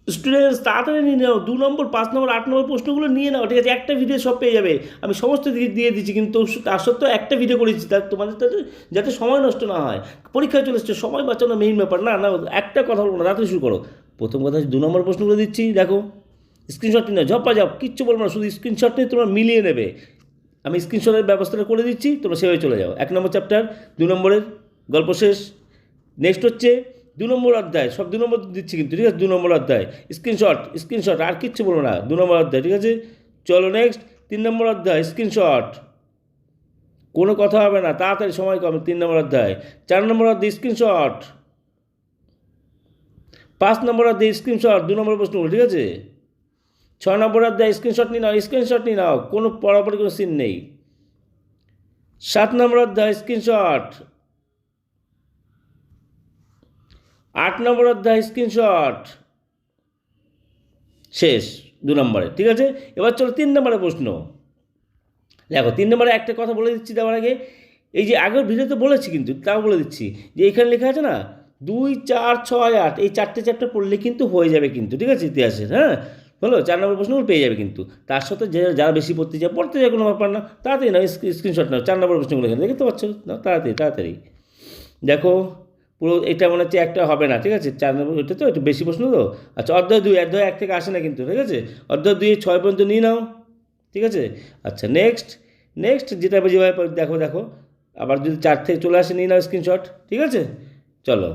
Students তাড়াতাড়ি নিয়ে নাও, 2 নম্বর 5 নম্বর 8 নম্বর প্রশ্নগুলো নিয়ে নাও, ঠিক আছে? একটা ভিডিও সব পেয়ে যাবে, আমি সমস্ত দিয়ে দিচ্ছি, কিন্তু তার সত্ত্বেও একটা ভিডিও করেছি, তার তোমাদের যাতে সময় নষ্ট না হয়। পরীক্ষায় চলে এসছে, সময় বাঁচানো মেইন ব্যাপার। না না, একটা কথা বলবো না, তাড়াতাড়ি শুরু করো। প্রথম কথা হচ্ছে 2 নম্বর প্রশ্নগুলো দিচ্ছি, দেখো স্ক্রিনশট নিয়ে নাও, ঝপা ঝপ, কিচ্ছু বলবো না, শুধু স্ক্রিনশট নিয়ে তোমরা মিলিয়ে নেবে। আমি স্ক্রিনশটের ব্যবস্থাটা করে দিচ্ছি, তোমরা সেভাবে চলে যাও। 1 নম্বর চ্যাপ্টার 2 নম্বরের গল্প শেষ। নেক্সট হচ্ছে 2 নম্বর অধ্যায়, সব 2 নম্বর দিচ্ছি কিন্তু, ঠিক আছে? 2 নম্বর অধ্যায় স্ক্রিনশট, স্ক্রিনশট, আর কিচ্ছু বলবো না। 2 নম্বর অধ্যায়, ঠিক আছে? চলো নেক্সট 3 নম্বর অধ্যায় স্ক্রিনশট, কোনো কথা হবে না, তাড়াতাড়ি, সময় কম। 3 নম্বর অধ্যায়। 4 নম্বর অধ্যায় স্ক্রিনশট। 5 নম্বর অধ্যায় স্ক্রিনশট, 2 নম্বর প্রশ্নগুলো, ঠিক আছে? 6 নম্বর অধ্যায় স্ক্রিনশট নিয়ে নাও, স্ক্রিনশট নিয়ে নাও, কোনো পড়াপড়ি কোনো সিন নেই। 7 নম্বর অধ্যায় স্ক্রিনশট। 8 নম্বর অধ্যায় স্ক্রিনশট, শেষ 2 নম্বরে, ঠিক আছে? এবার চলো 3 নম্বরের প্রশ্ন। দেখো 3 নম্বরে একটা কথা বলে দিচ্ছি দেওয়ার আগে, এই যে আগের ভিডিওতে বলেছি কিন্তু তাও বলে দিচ্ছি, যে এখানে লেখা আছে না 2, 4, 6, 8, এই 4টে চ্যাপ্টার পড়লে কিন্তু হয়ে যাবে কিন্তু, ঠিক আছে? ইতিহাসের, হ্যাঁ, হলো 4 নম্বর প্রশ্নগুলো পেয়ে যাবে কিন্তু। তার সাথে যারা বেশি পড়তে যায় কোনো ব্যাপার না, তাড়াতাড়ি না, স্ক্রিনশট নাও, 4 নম্বর প্রশ্নগুলো এখানে দেখতে পাচ্ছ না, তাড়াতাড়ি তাড়াতাড়ি দেখো। পুরো এটা মনে হচ্ছে একটা হবে না, ঠিক আছে? 4 নম্বর, এটা তো একটু বেশি প্রশ্ন তো। আচ্ছা, অধ্যায় 2, অধ্যায় 1 থেকে আসে না কিন্তু, ঠিক আছে? অধ্যায় 2 6 পর্যন্ত নিয়ে নাও, ঠিক আছে? আচ্ছা নেক্সট, নেক্সট যেটা যেভাবে দেখো দেখো, আবার যদি 4 থেকে চলে আসে নিয়ে নাও স্ক্রিনশট, ঠিক আছে? চলো,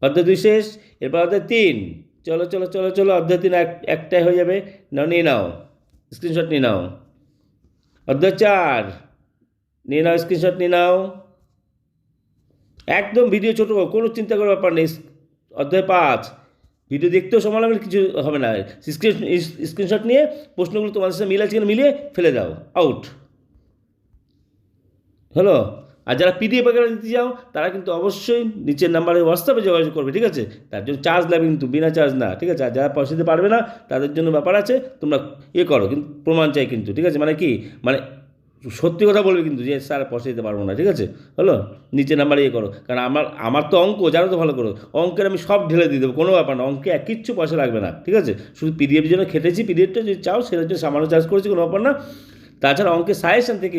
অধ্যায় 2 শেষ। এরপর অধ্যায় 3, চলো চলো চলো চলো, অধ্যায় 3 একটাই হয়ে যাবে, নাও নিয়ে নাও, স্ক্রিনশট নিয়ে নাও। অধ্যায় 4 নিয়ে নাও, স্ক্রিনশট নিয়ে নাও, একদম ভিডিও ছোটো, কোনো চিন্তা করার ব্যাপার নেই। অধ্যায় 5, ভিডিও দেখতেও সময় লাগলে কিছু হবে না, স্ক্রিনশট নিয়ে প্রশ্নগুলো তোমাদের সাথে মিলাচ্ছে কিনা মিলিয়ে ফেলে দাও, আউট হলো। আর যারা পিডিএফ আকারে দিতে চাও তারা কিন্তু অবশ্যই নিচের নাম্বারে হোয়াটসঅ্যাপে যোগাযোগ করবে, ঠিক আছে? তার জন্য চার্জ লাগবে কিন্তু, বিনা চার্জ না, ঠিক আছে? আর যারা পয়সা দিতে পারবে না তাদের জন্য ব্যাপার আছে, তোমরা করো, কিন্তু প্রমাণ চাই কিন্তু, ঠিক আছে? মানে কি, মানে সত্যি কথা বলবে কিন্তু, যে স্যার পয়সা দিতে পারবো না, ঠিক আছে? হলো, নিচের নাম্বারে করো, কারণ আমার আমার তো অঙ্ক জানো তো ভালো করো, অঙ্কের আমি সব ঢেলে দিয়ে দেবো, কোনো ব্যাপার না, অঙ্কে কিচ্ছু পয়সা লাগবে না, ঠিক আছে? শুধু পিডিএফের জন্য খেটেছি, পিডিএফটা যদি চাও সেটার জন্য সামান্য চার্জ করেছি, কোনো ব্যাপার না। তাছাড়া অঙ্কের সাজেশন থেকে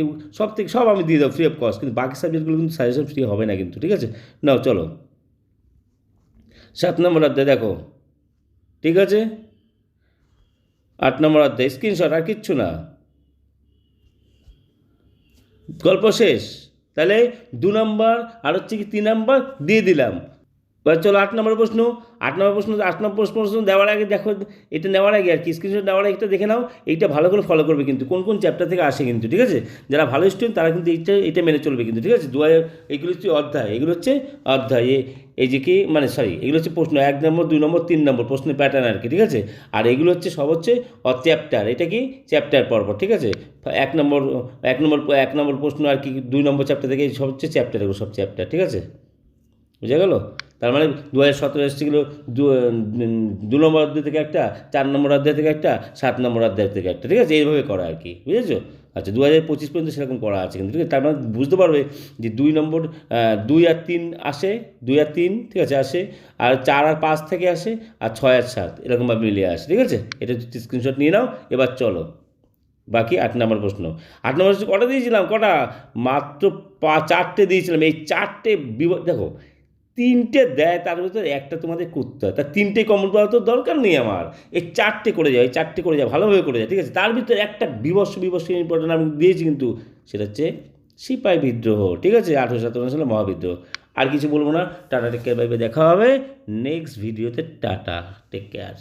সব আমি দিয়ে দেবো ফ্রি অফ কস্ট, কিন্তু বাকি সাবজেক্টগুলো কিন্তু সাজেশন ফ্রি হবে না কিন্তু, ঠিক আছে? নাও চলো 7 নম্বর অধ্যায় দেখো, ঠিক আছে? 8 নম্বর অধ্যায় স্ক্রিনশট, আর কিচ্ছু না, গল্প শেষ। তাহলে 2 নম্বর আর হচ্ছে কি 3 নম্বর দিয়ে দিলাম। এবার চলো 8 নম্বর প্রশ্ন। 8 নম্বর প্রশ্ন দেওয়ার আগে দেখো, এটা নেওয়ার আগে আর কি, স্ক্রিনশট নেওয়ার আগে এটা দেখে নাও, এইটা ভালো করে ফলো করবে কিন্তু, কোন কোন চ্যাপ্টার থেকে আসে কিন্তু, ঠিক আছে? যারা ভালো স্টুডেন্ট তারা কিন্তু এইটা মেনে চলবে কিন্তু, ঠিক আছে? এইগুলো হচ্ছে অধ্যায়, এগুলো হচ্ছে অধ্যায়, এই যে কি মানে সরি, এগুলো হচ্ছে প্রশ্ন 1 নম্বর 2 নম্বর 3 নম্বর প্রশ্নের প্যাটার্ন আর কি, ঠিক আছে? আর এগুলো হচ্ছে সব হচ্ছে চ্যাপ্টার, এটা কি চ্যাপ্টার পরপর, ঠিক আছে? 1 নম্বর প্রশ্ন আর কি, 2 নম্বর চ্যাপ্টার থেকে সব হচ্ছে চ্যাপ্টার, এগুলো সব চ্যাপ্টার, ঠিক আছে? বুঝা গেল? তার মানে 2017 এসেছিলো 2 নম্বর অধ্যায় থেকে একটা, 4 নম্বর অধ্যায় থেকে একটা, 7 নম্বর অধ্যায় থেকে একটা, ঠিক আছে? এইভাবে করা আর কি, বুঝেছো? আচ্ছা 2025 পর্যন্ত সেরকম করা আছে কিন্তু, ঠিক আছে? তার মানে বুঝতে পারবে যে 2 নম্বর 2 আর 3 আসে, 2 আর 3, ঠিক আছে, আসে, আর 4 আর 5 থেকে আসে, আর 6 আর 7 এরকমভাবে মিলিয়ে আসে, ঠিক আছে? এটা স্ক্রিনশট নিয়ে নাও। এবার চলো বাকি 8 নম্বর প্রশ্ন। 8 নম্বর প্রশ্ন কটা দিয়েছিলাম, কটা? মাত্র 4টে দিয়েছিলাম। এই 4টে দেখো, 3টে দেয়, তার ভিতরে একটা তোমাদের করতে হয়, তার 3টে কমন করা তো দরকার নেই আমার, এই 4টে করে যাও, এই 4টে করে যাও, ভালোভাবে করে যায়, ঠিক আছে? তার ভিতরে একটা বিবস্ব ইম্পর্টেন্ট আমি দিয়েছি কিন্তু, সেটা হচ্ছে সিপাহি বিদ্রোহ, ঠিক আছে? 1857 সালে মহাবিদ্রোহ। আর কিছু বলবো না, tata take care, bye bye, দেখা হবে নেক্সট ভিডিওতে, টাটা টেক কেয়ার।